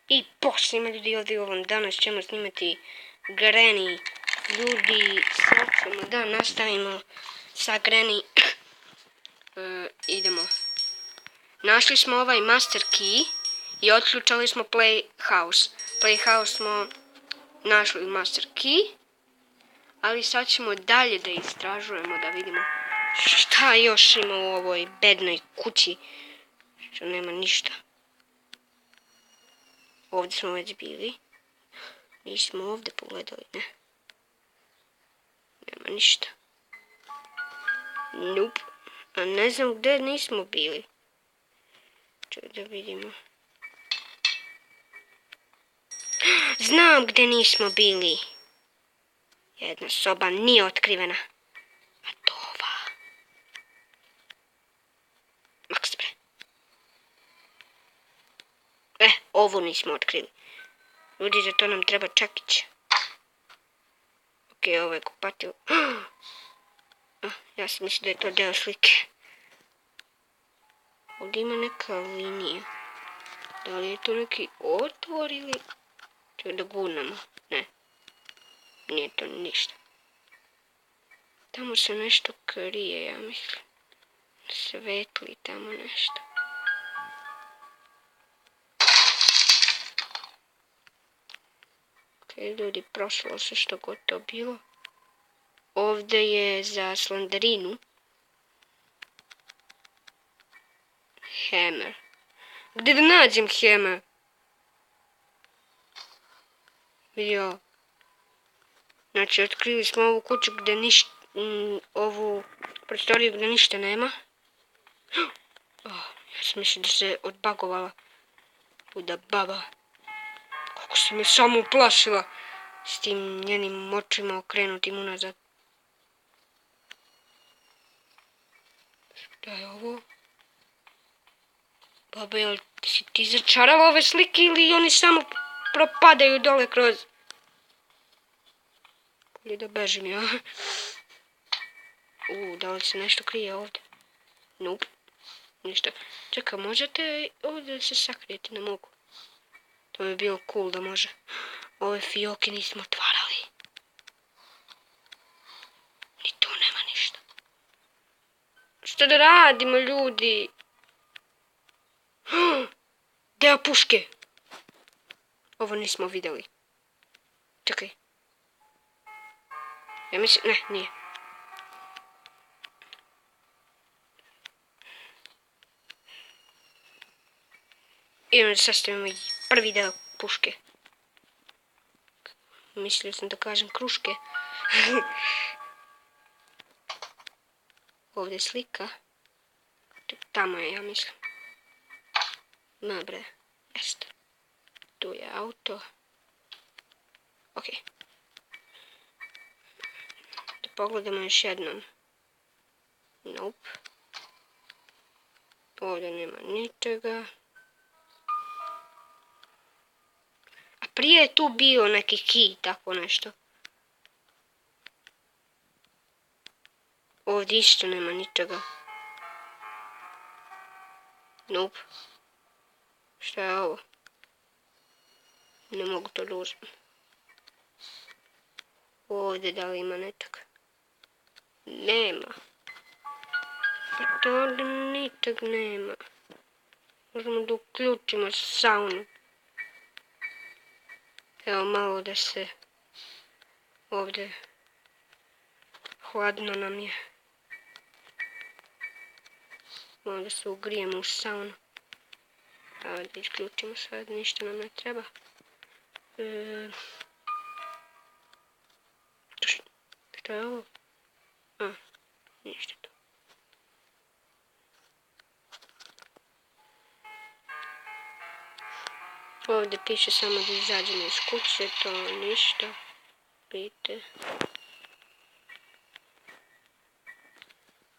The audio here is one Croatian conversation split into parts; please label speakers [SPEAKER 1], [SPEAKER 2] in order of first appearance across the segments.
[SPEAKER 1] I posljedno ljudi ovdje ovom danas ćemo snimati Granny. Ljudi, sad ćemo da nastavimo sa Granny. Idemo. Našli smo ovaj master key i otključali smo playhouse. Playhouse smo našli master key. Ali sad ćemo dalje da istražujemo, da vidimo šta još ima u ovoj bednoj kući. Što nema ništa. Ovdje smo već bili. Nismo ovdje pogledali, ne. Nema ništa. Nope. A ne znam gdje nismo bili. Čekaj da vidimo. Znam gdje nismo bili. Jedna soba nije otkrivena. A to ova. Max bre. Ovu nismo otkrili. Ljudi, za to nam treba čakić. Ok, ovo je kupatil. Ja sam mislim da je to deo slike. Ovdje ima neka linija. Da li je to neki otvor ili... Čekaj da gurnemo. Ne. Nije to ništa. Tamo se nešto krije, ja mislim. Svetli tamo nešto. Ok, ljudi, prošlo se što god to bilo. Ovdje je za slandarinu. Hammer. Gdje da nađem hammer? Vidio. Znači, otkrili smo ovu kuću gdje ništa, ovu prostoriju gdje ništa nema. Ja sam mislila da se odbagovala. Luda baba. Kako se me samo uplašila s tim njenim očima okrenutim unazad. Šta je ovo? Baba, jel si ti začarala ove slike ili oni samo propadaju dole kroz... Ili da bežim ja. Da li se nešto krije ovdje? Nope. Ništa. Čekaj, možete ovdje se sakrijeti? Ne mogu. To bi bilo cool da može. Ove fioke nismo otvarali. Ni tu nema ništa. Šta da radimo, ljudi? Deo puške. Ovo nismo vidjeli. Čekaj. Ja mislim, ne, nije. Idemo da sastavimo i prvi deo puške. Mislio sam da kažem kruške. Ovdje je slika. Tamo je, ja mislim. Ma bre, jeste. Tu je auto. Ok. Da pogledamo još jednom. Nope. Ovdje nema ničega. A prije je tu bio neki key, tako nešto. Ovdje isto nema ničega. Nope. Šta je ovo? Ne mogu to da uzmem. Ovdje da li ima nečega? Nema. Pa to ovdje ničeg nema. Možemo da uključimo saunu. Evo malo da se ovdje hladno nam je. Malo da se ugrijemo u saunu. Evo da isključimo sad, ništa nam ne treba. Što je ovo? Ništa tu. Ovdje piše samo da izađemo iz kuće, to ništa. Vidite.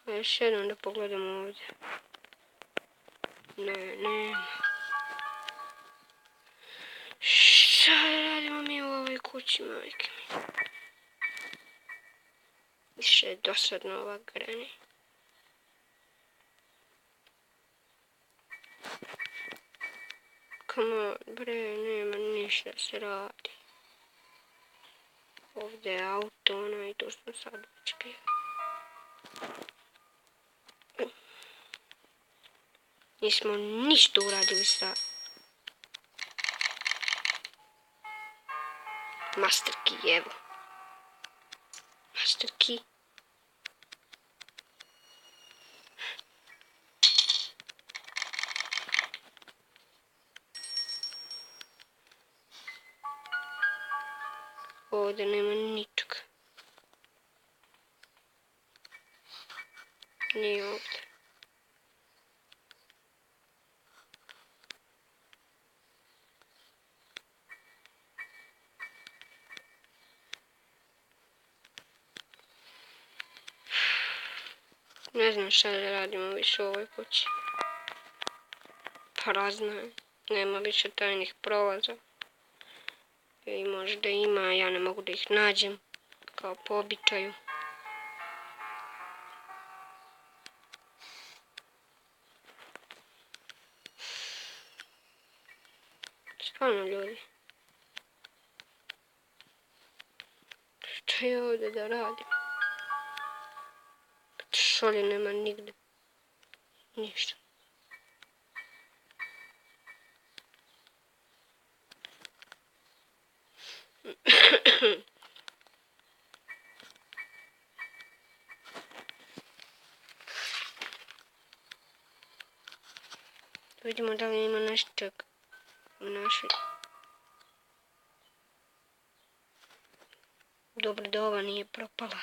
[SPEAKER 1] Još jednom da pogledamo ovdje. Ne. Šta radimo mi u ovoj kući, majke mi? Više je dosadno ova Granny. Come on, bre, nema ništa se radi. Ovdje je auto, i to sam sad već bio. Nismo ništa uradili sa Master Key, evo. Master Key. Ovdje nema ničega. Nije ovdje. Ne znam šta da radimo više u ovoj kući. Prazna je. Nema više tajnih prolaza. I možda ima, ja ne mogu da ih nađem. Kao po običaju. Stvarno ljudi. Šta je ovdje da radim? Šolje nema nigde. Ništa. Vidimo da li ima nešto u našoj. Dobro da ova nije propala.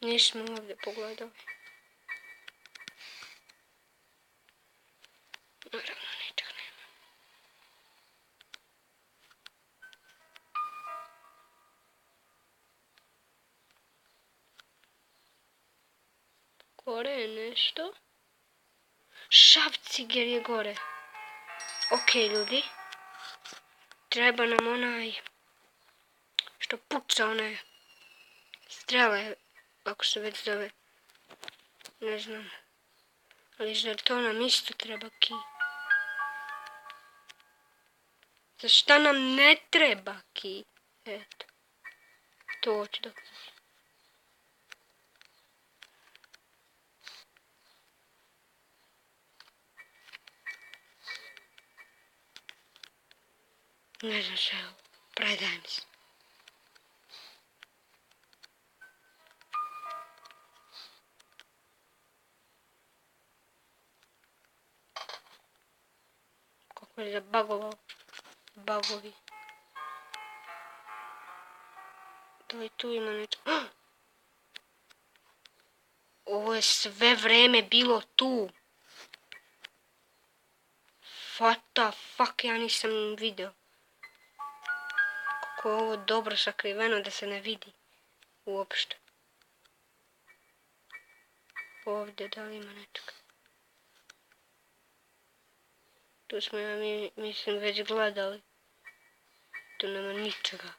[SPEAKER 1] Nismo ovdje pogledali. Naravno, ničeg nema. Gore je nešto. Šavciger je gore. Ok, ljudi. Treba nam onaj što puca one strele, ako se već zove. Ne znam. Ali zar to nam isto treba key? Za šta nam ne treba key? Eto. To hoću da kažem. Ne znam šta je ovo. Predajem se. Kako je zabagovao. Bagovi. Da li tu ima nešto? Ovo je sve vreme bilo tu. What the fuck, ja nisam vidio. Kako je ovo dobro sakriveno da se ne vidi. Uopšte. Ovdje da li ima nečega? Tu smo ja mislim već gledali. Tu nema ničega.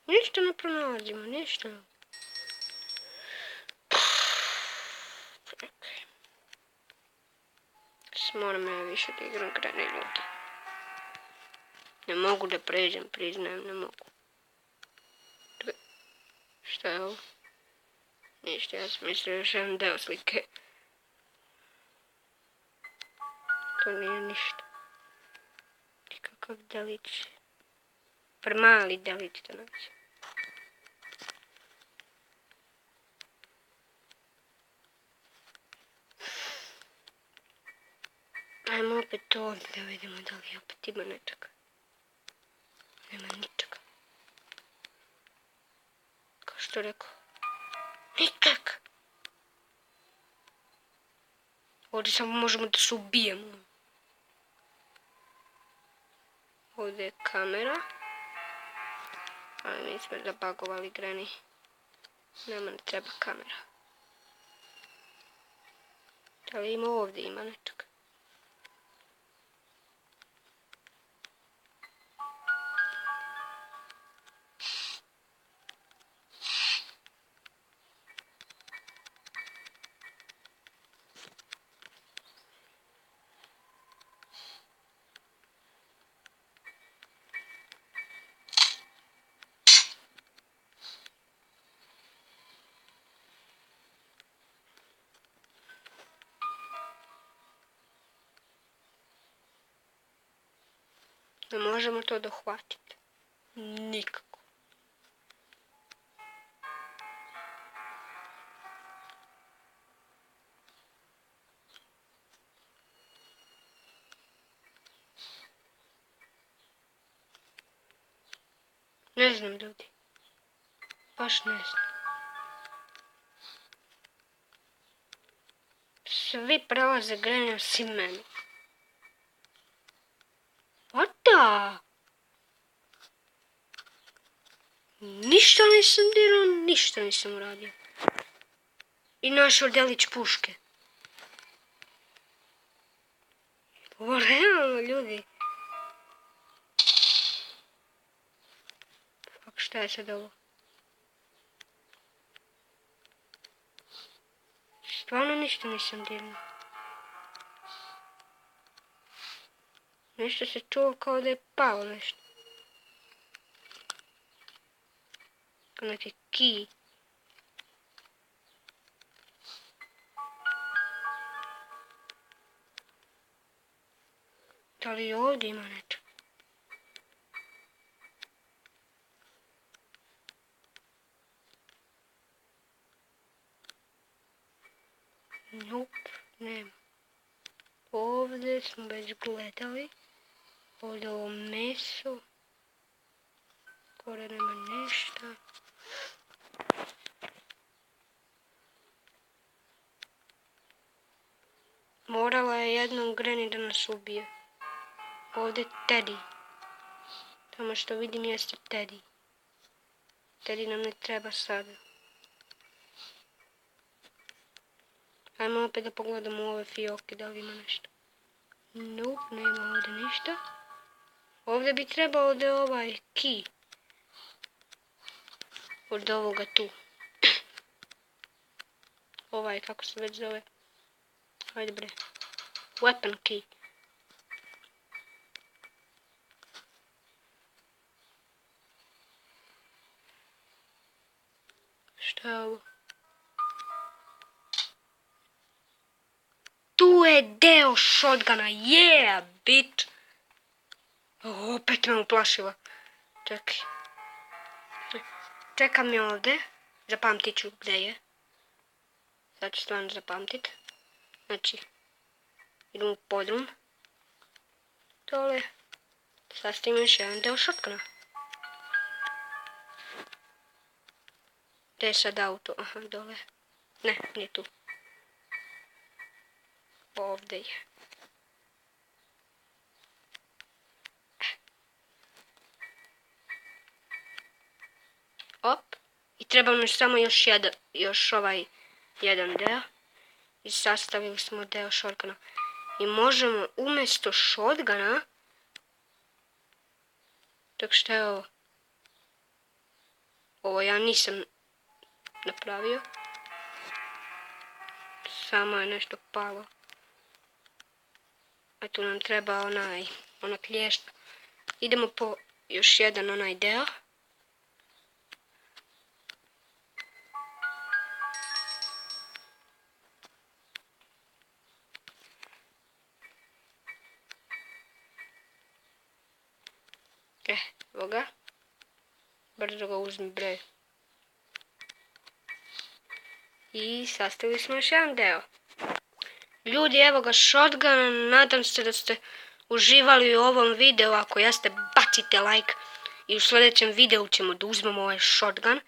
[SPEAKER 1] Ništa ne pronalazimo, ništa. Moram ja više da igram grane ljudi. Ne mogu da pređem, priznajem, ne mogu. Šta je ovo? Ništa, ja sam mislio još jedan deo slike. To nije ništa. Nikakav delić. Premali delić da naći. Ajmo opet ovdje da vidimo da li opet ima nečega. Nema ničega. Što rekao? Nikak! Ovdje samo možemo da se ubijemo. Ovdje je kamera. Ali nismo zabagovali Granny. Nama ne treba kamera. Da li ima ovdje? Ima nečeg. Ne možemo to dohvatiti. Nikako. Ne znam, ljudi. Baš ne znam. Svi prelaze Granny osim meni. What? Ništa nisam dirao, ništa nisam uradio. I našao delić puške. Ovo realno, ljudi. Fak, šta je sad ovo? Stvarno ništa nisam dirao. Nešto se čuo kao da je palo nešto. Kao neki kij. Da li ovdje ima nešto? Nope, nema. Ovdje smo već gledali. Ovdje ovo meso. Gore nema ništa. Morala je jednom Granny da nas ubije. Ovdje Teddy. Tamo što vidim jeste Teddy. Teddy nam ne treba sada. Ajmo opet da pogledamo ove fioke, da li ima nešto. Nope, nema ovdje ništa. Ovdje bi trebao da je ovaj key. Od ovoga tu. Ovaj, kako se već zove. Hajde bre. Weapon key. Šta je ovo? Tu je deo shotguna, yeah, bitch. Opet me uplašila. Čekaj. Čekam je ovdje. Zapamtit ću gdje je. Sad ću stvarno zapamtit. Znači, idem u podrum. Dole. Sastavim još jedan deo shotguna. Gdje je sad auto? Aha, dole. Ne, nije tu. Ovdje je. Op. I treba nam samo još ovaj jedan deo. I sastavili smo deo shotguna. I možemo umjesto shotguna. Tako što je ovo? Ovo ja nisam napravio. Samo je nešto palo. A tu nam treba ona klješta. Idemo po još jedan onaj deo. Evo ga. Brzo ga uzmi bre. I sastavili smo još jedan deo. Ljudi, evo ga shotgun, nadam se da ste uživali u ovom videu, ako jeste bacite like i u sljedećem videu ćemo da uzmemo ovaj shotgun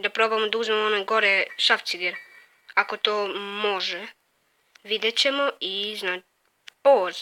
[SPEAKER 1] Da probamo da uzmemo onaj gore šrafciger. Ako to može. Vidjet ćemo i znači... Poz.